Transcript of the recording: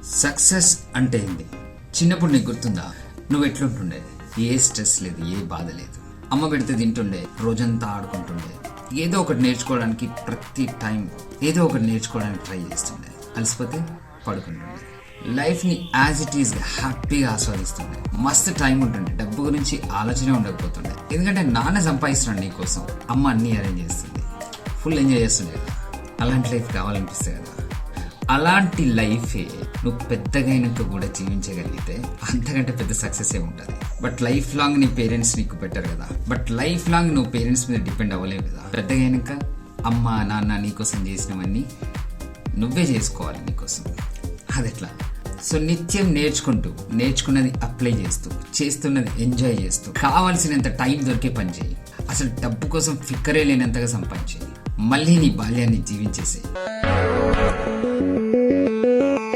Success అంటే ఏంది? చిన్నప్పుడు నీకు గుర్తుందా? నువ్వు ఎట్లుంటుండే? ఏ స్ట్రెస్ లేదు, ఏ బాధ లేదు. అమ్మ పెడితే తింటుండే, రోజంతా ఆడుకుంటుండే, ఏదో ఒకటి నేర్చుకోవడానికి ప్రతి టైం ఏదో ఒకటి నేర్చుకోవడానికి ట్రై చేస్తుండే. అలసిపోతే పడుకుంటుండే. లైఫ్ని యాజ్ ఇట్ ఈస్ హ్యాపీగా ఆస్వాదిస్తుండే. మస్తు టైం ఉంటుండే, డబ్బు గురించి ఆలోచన ఉండకపోతుండే. ఎందుకంటే నాన్న సంపాదిస్తున్నాడు నీ కోసం, అమ్మ అన్నీ అరేంజ్ చేస్తుంది, ఫుల్ ఎంజాయ్ చేస్తుండే కదా. అలాంటి లైఫ్ కావాలనిపిస్తే కదా. అలాంటి లైఫే నువ్వు పెద్దగా అయినాక కూడా జీవించగలిగితే అంతకంటే పెద్ద సక్సెస్ ఏ ఉంటుంది. బట్ లైఫ్ లాంగ్ నీ పేరెంట్స్ నీకు పెట్టరు కదా. బట్ లైఫ్ లాంగ్ నువ్వు పేరెంట్స్ మీద డిపెండ్ అవ్వలేవు కదా. పెద్దగా అయినాక అమ్మ నాన్న నీకోసం చేసినవన్నీ నువ్వే చేసుకోవాలి నీకోసం. అదెట్లా? సో నిత్యం నేర్చుకుంటూ, నేర్చుకున్నది అప్లై చేస్తూ, చేస్తున్నది ఎంజాయ్ చేస్తూ, కావాల్సినంత టైం దొరికే పని చేయి. అసలు డబ్బు కోసం ఫిక్కరే లేనంతగా సంపాదించేయి. మళ్ళీ నీ బాల్యాన్ని జీవించేసేయి.